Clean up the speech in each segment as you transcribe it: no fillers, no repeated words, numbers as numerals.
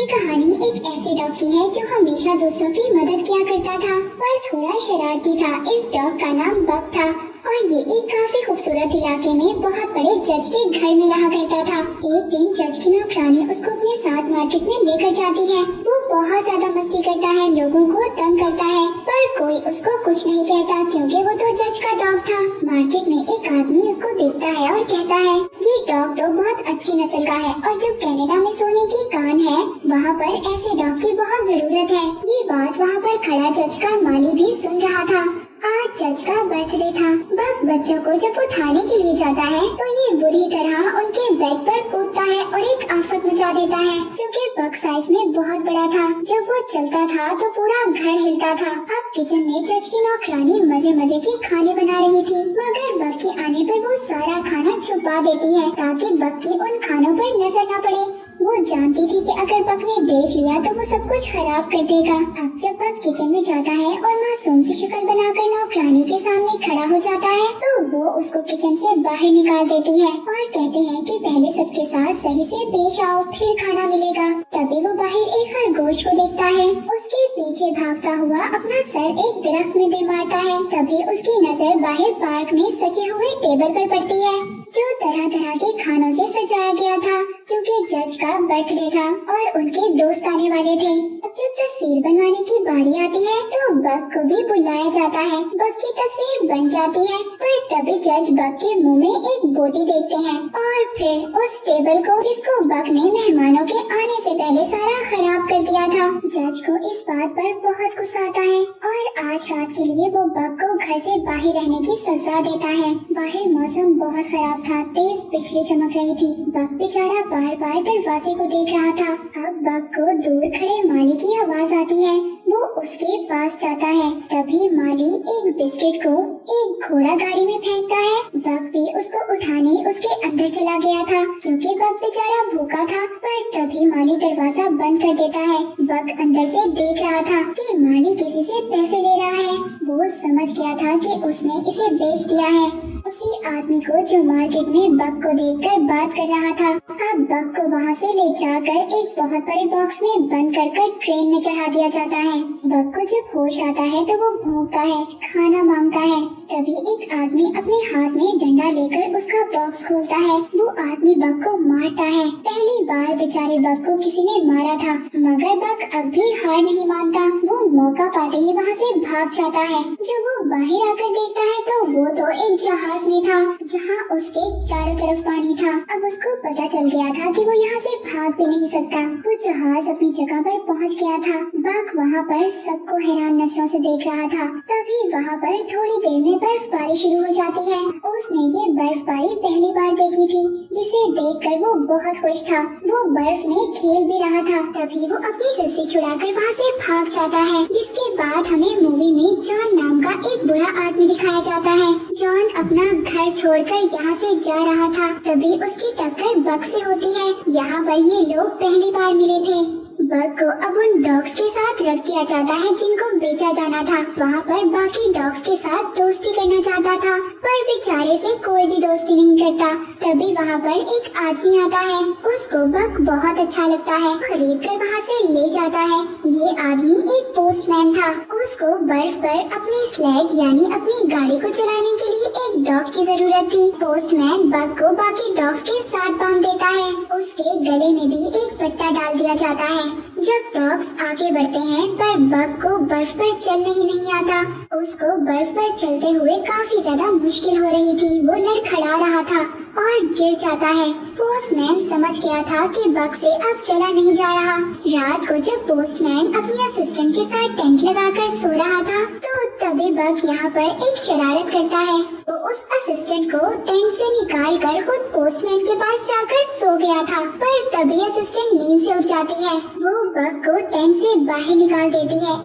ये कहानी एक ऐसे डॉग की है जो हमेशा दूसरों की मदद किया करता था पर थोड़ा शरारती था। इस डॉग का नाम बक था और ये एक काफी खूबसूरत इलाके में बहुत बड़े जज के घर में रहा करता था। एक दिन जज की नौकरानी उसको अपने साथ मार्केट में लेकर जाती है। वो बहुत ज्यादा मस्ती करता है, लोगों को तंग करता है, पर कोई उसको कुछ नहीं कहता क्योंकि वो तो जज का डॉग था। मार्केट में एक आदमी उसको देखता है और कहता है, ये डॉग तो बहुत अच्छी नस्ल का है और जो कनाडा में सोने की कान है वहाँ पर ऐसे डॉग की बहुत जरूरत है। ये बात वहाँ पर खड़ा जज का माली भी सुन रहा था। आज जज का बर्थडे था। बक बच्चों को जब उठाने के लिए जाता है तो ये बुरी तरह उनके बेड पर कूदता है और एक आफत मचा देता है क्योंकि बक साइज में बहुत बड़ा था। जब वो चलता था तो पूरा घर हिलता था। अब किचन में जज की नौकरानी मजे मजे के खाने बना रही थी, मगर बक के आने पर वो सारा खाना छुपा देती है ताकि बक की उन खानों पर नजर न पड़े। वो जानती थी कि अगर बक ने देख लिया तो वो सब कुछ खराब कर देगा। अब जब बक किचन में जाता है और मासूम सी शक्ल बनाकर नौकरानी के सामने खड़ा हो जाता है तो वो उसको किचन से बाहर निकाल देती है और कहते हैं कि पहले सबके साथ सही से पेश आओ फिर खाना मिलेगा। तभी वो बाहर एक खरगोश को देखता है, उसके पीछे भागता हुआ अपना सर एक दरख्त में दे मारता है। तभी उसकी नजर बाहर पार्क में सजे हुए टेबल पर पड़ती है जो तरह तरह के खानों से सजाया गया था क्योंकि जज का बर्थडे था और उनके दोस्त आने वाले थे। जब तस्वीर बनवाने की बारी आती है तो बक को भी बुलाया जाता है। बक की तस्वीर बन जाती है पर तभी जज बक के मुंह में एक बोटी देखते हैं और फिर उस टेबल को जिसको बक ने मेहमानों के आने से पहले सारा खराब कर दिया था। जज को इस बात पर बहुत गुस्सा आता है और आज रात के लिए वो बक को घर से बाहर रहने की सजा देता है। बाहर मौसम बहुत खराब था, तेज बिजली चमक रही थी। बक बेचारा बार बार दरवाजे को देख रहा था। अब बक को दूर खड़े माली की आवाज आती है। वो उसके पास जाता है। तभी माली एक बिस्किट को एक घोड़ा गाड़ी में फेंकता है। बक भी उसको उठाने उसके अंदर चला गया था क्योंकि बक बेचारा भूखा था, पर तभी माली दरवाजा बंद कर देता है। बक अंदर से देख रहा था कि माली किसी से पैसे ले रहा है। वो समझ गया था कि उसने इसे बेच दिया है, उसी आदमी को जो मार्केट में बक को देखकर बात कर रहा था। अब बक को वहाँ से ले जाकर एक बहुत बड़े बॉक्स में बंद कर ट्रेन में चढ़ा दिया जाता है। बक को जब होश आता है तो वो भौंकता है, खाना मांगता है। तभी एक आदमी अपने हाथ में डंडा लेकर उसका बॉक्स खोलता है। वो आदमी बक को मारता है। पहली बार बेचारे बक को किसी ने मारा था, मगर बक अब भी हार नहीं मानता। वो मौका पाते ही वहाँ से भाग जाता है। जब वो बाहर आकर देखता है तो वो तो एक जहाज में था जहाँ उसके चारों तरफ पानी था। अब उसको पता चल गया था कि वो यहाँ से भाग भी नहीं सकता। वो जहाज अपनी जगह पर पहुँच गया था। बक वहाँ पर सबको हैरान नजरों से देख रहा था। तभी वहाँ पर थोड़ी देर में बर्फबारी शुरू हो जाती है। उसने ये बर्फबारी पहली बार देखी थी, जिसे देखकर वो बहुत खुश था। वो बर्फ में खेल भी रहा था। तभी वो अपनी रस्सी छुड़ाकर वहाँ से भाग जाता है, जिसके बाद हमें मूवी में जॉन नाम का एक बुरा आदमी दिखाया जाता है। जॉन अपना घर छोड़कर यहाँ से जा रहा था। तभी उसकी टक्कर बक से होती है। यहाँ पर ये लोग पहली बार मिले थे। बक को अब उन डॉग्स के साथ रख दिया जाता है जिनको बेचा जाना था। वहाँ पर बाकी डॉग्स के साथ दोस्ती करना चाहता था, पर बेचारे से कोई भी दोस्ती नहीं करता। तभी वहाँ पर एक आदमी आता है। उसको बक बहुत अच्छा लगता है, खरीद कर वहाँ से ले जाता है। ये आदमी एक पोस्टमैन था। उसको बर्फ पर अपनी स्लेड यानी अपनी गाड़ी को चलाने के लिए एक डॉग की जरूरत थी। पोस्टमैन बक को बाकी डॉग्स के साथ बांध देता है। उसके गले में भी एक पट्टा डाल दिया जाता है। जब डॉग्स आगे बढ़ते हैं पर बक को बर्फ पर चलने ही नहीं आता। उसको बर्फ पर चलते हुए काफी ज्यादा मुश्किल हो रही थी। वो लड़खड़ा रहा था और गिर जाता है। पोस्टमैन समझ गया था कि बक से अब चला नहीं जा रहा। रात को जब पोस्टमैन अपनी असिस्टेंट के साथ टेंट लगाकर सो रहा था तो तभी बक यहाँ पर एक शरारत करता है। वो उस असिस्टेंट को टेंट से निकाल कर खुद पोस्टमैन के पास जाकर सो गया था, पर तभी असिस्टेंट नींद से उठ जाती है। वो बक को टेंट से बाहर निकाल देती है।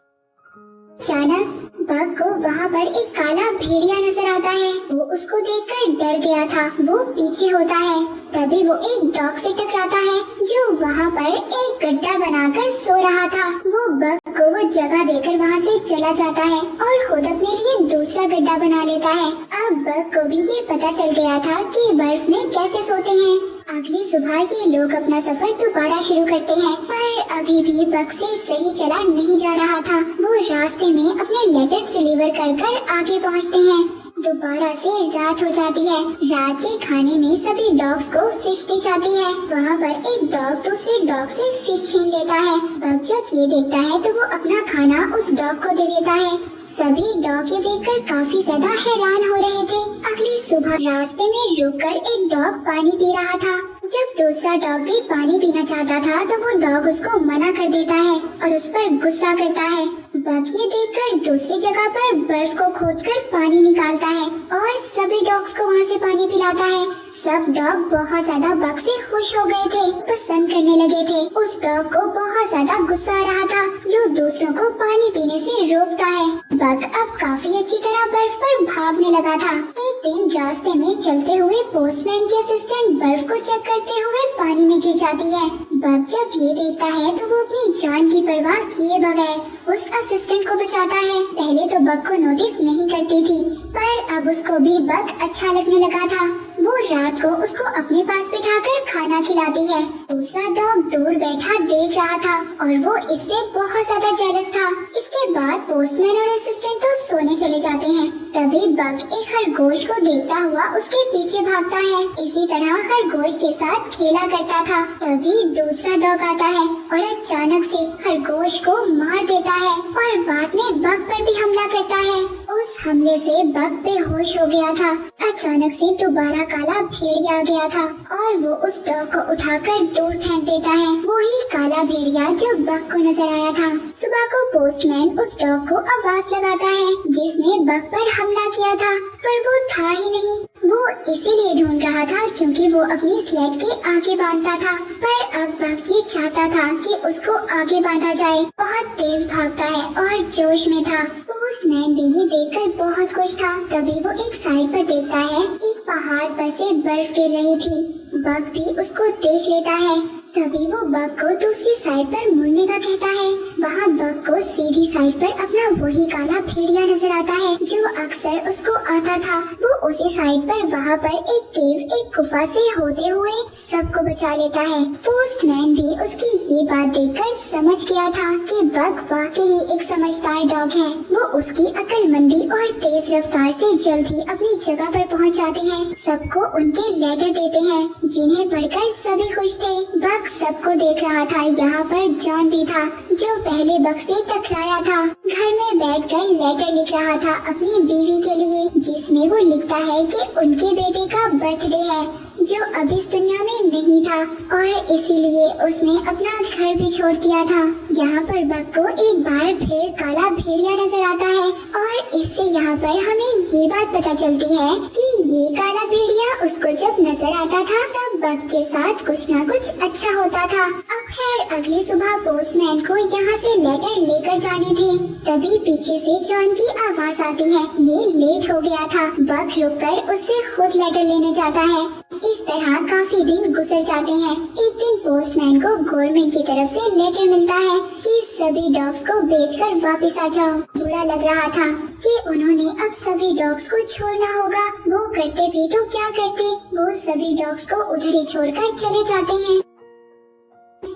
अचानक बक को वहाँ पर एक काला भेड़िया नजर आता है। वो उसको देखकर डर गया था। वो पीछे होता है। तभी वो एक डॉग से टकराता है जो वहाँ पर एक गड्ढा बनाकर सो रहा था। वो बक को वो जगह देकर वहाँ से चला जाता है और खुद अपने लिए दूसरा गड्ढा बना लेता है। अब बक को भी ये पता चल गया था कि बर्फ में कैसे सोते हैं। अगली सुबह ये लोग अपना सफर दोबारा शुरू करते हैं, पर अभी भी बक से सही चला नहीं जा रहा था। वो रास्ते में अपने लेटर्स डिलीवर कर आगे पहुंचते हैं। दोबारा से रात हो जाती है। रात के खाने में सभी डॉग्स को फिश दी जाती है। वहाँ पर एक डॉग दूसरे डॉग से फिश छीन लेता है। बक जब ये देखता है तो वो अपना खाना उस डॉग को दे देता है। सभी डॉग ये देखकर काफी ज्यादा हैरान हो रहे थे। अगली सुबह रास्ते में रुककर एक डॉग पानी पी रहा था। जब दूसरा डॉग भी पानी पीना चाहता था तो वो डॉग उसको मना कर देता है और उस पर गुस्सा करता है। बक ये देखकर दूसरी जगह पर बर्फ को खोदकर पानी निकालता है और सभी डॉग्स को वहाँ से पानी पिलाता है। सब डॉग बहुत ज्यादा बक से खुश हो गए थे, पसंद करने लगे थे। उस डॉग को बहुत ज्यादा गुस्सा आ रहा था जो दूसरों को पानी पीने से रोकता है। बक अब काफी अच्छी तरह बर्फ पर भागने लगा था। एक दिन रास्ते में चलते हुए पोस्टमैन की असिस्टेंट बर्फ को चेक करते हुए पानी में गिर जाती है। बक जब ये देखता है तो वो अपनी जान की परवाह किए बगैर उस असिस्टेंट को बचाता है। पहले तो बक को नोटिस नहीं करती थी, पर अब उसको भी बक अच्छा लगने लगा था। वो रात को उसको अपने पास बिठाकर खाना खिलाती है। दूसरा डॉग दूर बैठा देख रहा था और वो इससे बहुत ज्यादा जेलस था। इसके बाद पोस्टमैन और असिस्टेंट तो सोने चले जाते हैं। तभी बक एक खरगोश को देखता हुआ उसके पीछे भागता है। इसी तरह खरगोश के साथ खेला करता था। तभी दूसरा डॉग आता है और अचानक से खरगोश को मार देता है और बाद में बक पर भी हमला करता है। उस हमले से बक बेहोश हो गया था। अचानक से दोबारा काला भेड़िया आ गया था और वो उस डॉग को उठाकर दूर फेंक देता है। वही काला भेड़िया जो बक को नजर आया था। सुबह को पोस्टमैन उस डॉग को आवाज लगाता है जिसने बक पर हमला किया था, पर वो था ही नहीं। वो इसीलिए ढूंढ रहा था क्योंकि वो अपनी स्लेड के आगे बांधता था, पर अब बक ये चाहता था कि उसको आगे बांधा जाए। बहुत तेज भागता है और जोश में था। पोस्टमैन भी ये देखकर बहुत खुश था। तभी वो एक साइड पर देखता है एक पहाड़ पर से बर्फ गिर रही थी। बक भी उसको देख लेता है। तभी वो बक को दूसरी साइड पर मुड़ने का कहता है। वहाँ बक को सीधी साइड पर अपना वही काला भेड़िया नजर आता है जो अक्सर उसको आता था। वो उसी साइड पर वहाँ पर एक केव, एक गुफा से होते हुए सबको बचा लेता है। पोस्टमैन भी उसकी ये बात देखकर समझ गया था कि बक वाकई एक समझदार डॉग है। वो उसकी अक्लमंदी और तेज रफ्तार से जल्द ही अपनी जगह पर पहुँच जाते हैं। सबको उनके लेटर देते हैं जिन्हें पढ़कर सभी खुश थे। बक सबको देख रहा था। यहाँ पर जॉन भी था जो पहले बक से टकराया था। घर में बैठकर लेटर लिख रहा था अपनी बीवी के लिए, जिसमें वो लिखता है कि उनके बेटे का बर्थडे है जो अब इस दुनिया में नहीं था और इसीलिए उसने अपना घर भी छोड़ दिया था। यहाँ पर बक को एक बार फिर काला भेड़िया नजर आता है और इससे यहाँ पर हमें ये बात पता चलती है कि ये काला भेड़िया उसको जब नजर आता था तब बक के साथ कुछ न कुछ अच्छा होता था। अब खैर अगली सुबह पोस्टमैन को यहाँ से लेटर लेकर जाने थे। तभी पीछे से जॉन की आवाज आती है। ये लेट हो गया था। बक रुककर उससे खुद लेटर लेने जाता है। इस तरह काफी दिन गुजर जाते हैं। एक दिन पोस्टमैन को गवर्नमेंट की तरफ से लेटर मिलता है कि सभी डॉग्स को बेचकर वापस आ जाओ। बुरा लग रहा था कि उन्होंने अब सभी डॉग्स को छोड़ना होगा। वो करते भी तो क्या करते, वो सभी डॉग्स को उधर ही छोड़कर चले जाते हैं।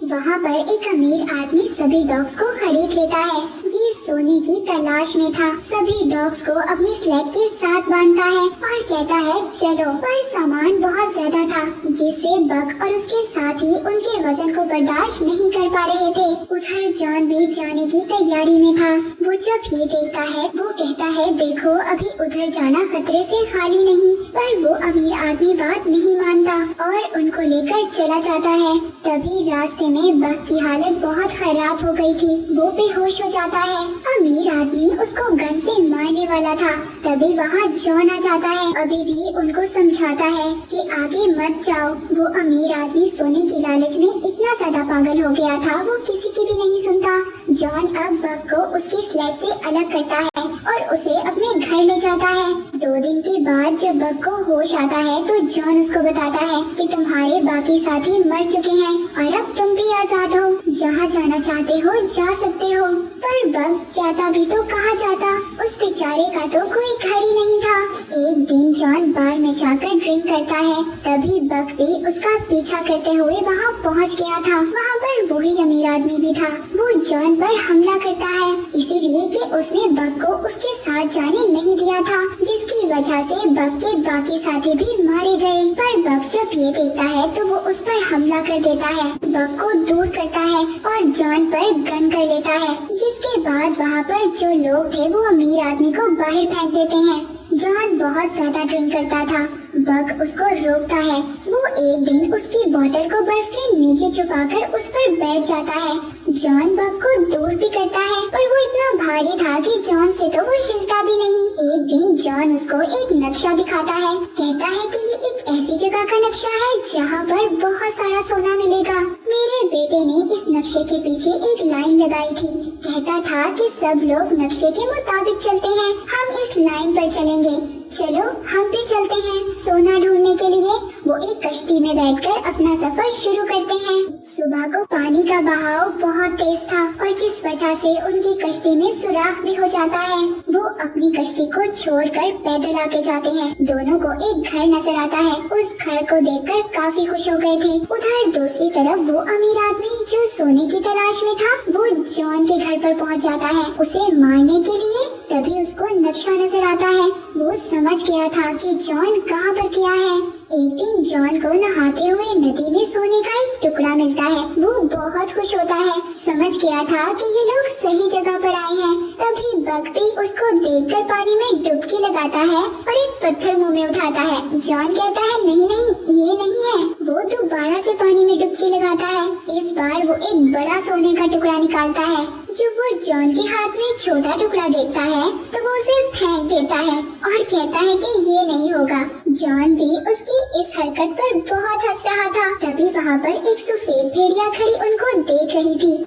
वहाँ पर एक अमीर आदमी सभी डॉग्स को खरीद लेता है। ये सोने की तलाश में था। सभी डॉग्स को अपनी स्लेड के साथ बांधता है और कहता है चलो, पर सामान बहुत ज्यादा था जिससे बक और उसके साथी उनके वजन को बर्दाश्त नहीं कर पा रहे थे। उधर जॉन भी जाने की तैयारी में था। वो जब ये देखता है वो कहता है देखो अभी उधर जाना खतरे से खाली नहीं, पर वो अमीर आदमी बात नहीं मानता और उनको लेकर चला जाता है। तभी रास्ते में बक की हालत बहुत खराब हो गई थी। वो बेहोश हो जाता है। अमीर आदमी उसको गन से मारने वाला था। तभी वहाँ जॉन आ जाता है। अभी भी उनको समझाता है कि आगे मत जाओ। वो अमीर आदमी सोने की लालच में इतना ज्यादा पागल हो गया था वो किसी की भी नहीं सुनता। जॉन अब बग को उसकी स्लेट से अलग करता है और उसे अपने घर ले जाता है। 2 दिन के बाद जब बग को होश आता है तो जॉन उसको बताता है कि तुम्हारे बाकी साथी मर चुके हैं और अब तुम भी आजाद हो, जहाँ जाना चाहते हो जा सकते हो। पर बग जाता भी तो कहाँ जाता, उस बेचारे का तो कोई घर ही नहीं था। एक दिन जॉन बार में जाकर ड्रिंक करता है, तभी बग भी उसका पीछा करते हुए वहाँ पहुँच गया था। वहाँ पर वही अमीर आदमी भी था। वो जॉन पर हमला करता है इसीलिए कि उसने बग को उसके साथ जाने नहीं दिया था, जिसकी वजह से बग के बाकी साथी भी मारे गए। पर बग जब ये देखता है तो वो उस पर हमला कर देता है, बग को दूर करता है और जॉन पर गन कर लेता है, जिसके बाद वहाँ पर जो लोग थे वो अमीर आदमी को बाहर फेंक देते हैं। जॉन बहुत ज्यादा ड्रिंक करता था, बग उसको रोकता है। वो एक दिन उसकी बोतल को बर्फ के नीचे छुपाकर उस पर बैठ जाता है। जॉन बग को दूर भी करता है, पर वो इतना भारी था कि जॉन से तो वो हिलता भी नहीं। एक दिन जॉन उसको एक नक्शा दिखाता है, कहता है कि ये एक ऐसी जगह का नक्शा है जहाँ पर बहुत सारा सोना मिलेगा। मेरे बेटे ने इस नक्शे के पीछे एक लाइन लगाई थी, कहता था कि सब लोग नक्शे के मुताबिक चलते हैं, हम इस लाइन पर चलेंगे, चलो हम भी चलते हैं सोना ढूंढने के लिए। वो एक कश्ती में बैठकर अपना सफर शुरू करते हैं। सुबह को पानी का बहाव बहुत तेज था और जिस वजह से उनकी कश्ती में सुराख भी हो जाता है। वो अपनी कश्ती को छोड़कर पैदल आके जाते हैं। दोनों को एक घर नजर आता है, उस घर को देखकर काफी खुश हो गए थे। उधर दूसरी तरफ वो अमीर आदमी जो सोने की तलाश में था, वो जॉन के घर पर पहुंच जाता है उसे मारने के लिए। तभी उसको नक्शा नजर आता है। वो समझ गया था कि जॉन कहाँ पर गया है। एक दिन जॉन को नहाते हुए नदी में सोने का एक टुकड़ा मिलता है। वो बहुत खुश होता है, समझ गया था कि ये लोग सही जगह पर आए हैं। तभी बग भी उसको देखकर पानी में डुबकी लगाता है और एक पत्थर मुंह में उठाता है। जॉन कहता है नहीं नहीं ये नहीं है। वो दोबारा से पानी में डुबकी लगाता है। इस बार वो एक बड़ा सोने का टुकड़ा निकालता है। जब वो जॉन के हाथ में छोटा टुकड़ा देखता है तो वो उसे फेंक देता है और कहता है कि ये नहीं होगा। जॉन भी उसकी इस हरकत पर बहुत हंस रहा था। तभी वहाँ पर एक सफेद भेड़िया खड़ी उनको देख रही थी।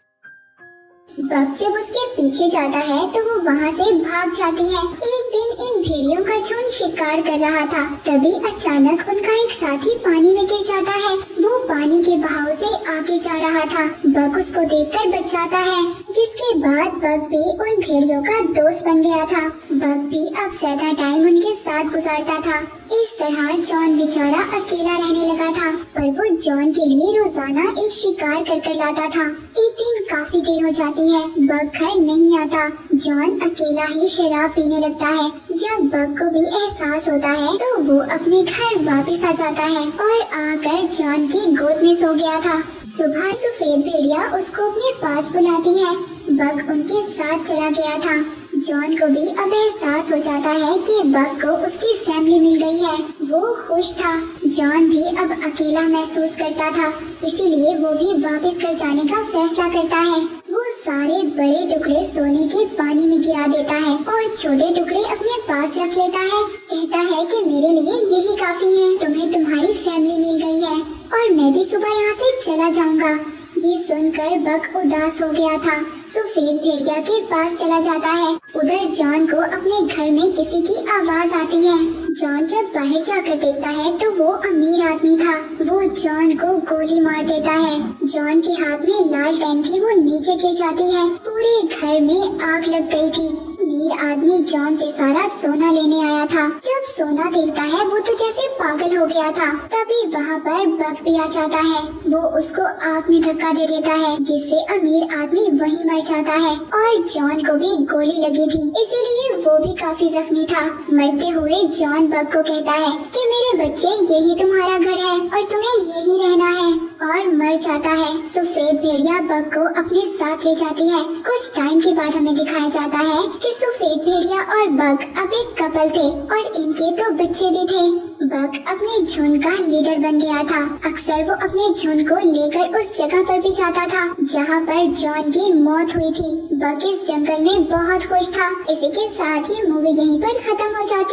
बग जब उसके पीछे जाता है तो वो वहाँ से भाग जाती है। एक दिन इन भेड़ियों का झुंड शिकार कर रहा था, तभी अचानक उनका एक साथी पानी में गिर जाता है। वो पानी के बहाव से आगे जा रहा था। बग उसको देखकर बच जाता है, जिसके बाद बग भी उन भेड़ियों का दोस्त बन गया था। बग भी अब ज्यादा टाइम उनके साथ गुजारता था। इस तरह जॉन बेचारा अकेला रहने लगा था, पर वो जॉन के लिए रोजाना एक शिकार कर लाता था। एक दिन काफी देर हो जाती है, बग घर नहीं आता। जॉन अकेला ही शराब पीने लगता है। जब बग को भी एहसास होता है तो वो अपने घर वापस आ जाता है और आकर जॉन की गोद में सो गया था। सुबह सफेद भेड़िया उसको अपने पास बुलाती है। बग उनके साथ चला गया था। जॉन को भी अब एहसास हो जाता है कि बग को उसकी फैमिली मिल गई है। वो खुश था। जॉन भी अब अकेला महसूस करता था, इसीलिए वो भी वापस घर जाने का फैसला करता है। वो सारे बड़े टुकड़े सोने के पानी में गिरा देता है और छोटे टुकड़े अपने पास रख लेता है। कहता है कि मेरे लिए यही काफी है, तुम्हें तुम्हारी फैमिली मिल गई है और मैं भी सुबह यहाँ से चला जाऊंगा। ये सुनकर बग उदास हो गया था। सफेद भेड़िया के पास चला जाता है। उधर जॉन को अपने घर में किसी की आवाज आती है। जॉन जब बाहर जाकर देखता है तो वो अमीर आदमी था। वो जॉन को गोली मार देता है। जॉन के हाथ में लालटेन थी, वो नीचे गिर जाती है। पूरे घर में आग लग गई थी। अमीर आदमी जॉन से सारा सोना लेने आया था। जब सोना देखता है वो तो जैसे पागल हो गया था। तभी वहाँ पर बग भी आ जाता है। वो उसको आग में धक्का दे देता है, जिससे अमीर आदमी वहीं मर जाता है और जॉन को भी गोली लगी थी, इसीलिए वो भी काफी जख्मी था। मरते हुए जॉन बग को कहता है कि मेरे बच्चे यही तुम्हारा घर है और तुम्हें यही रहना है, और मर जाता है। सफेद भेड़िया बग को अपने साथ ले जाती है। कुछ टाइम के बाद हमें दिखाया जाता है कि सफेद भेड़िया और बग अब एक कपल थे और इनके 2 बच्चे भी थे। बग अपने झुंड का लीडर बन गया था। अक्सर वो अपने झुंड को लेकर उस जगह पर भी जाता था जहाँ पर जॉन की मौत हुई थी। बग इस जंगल में बहुत खुश था। इसी के साथ ही मूवी यहीं पर खत्म हो जाती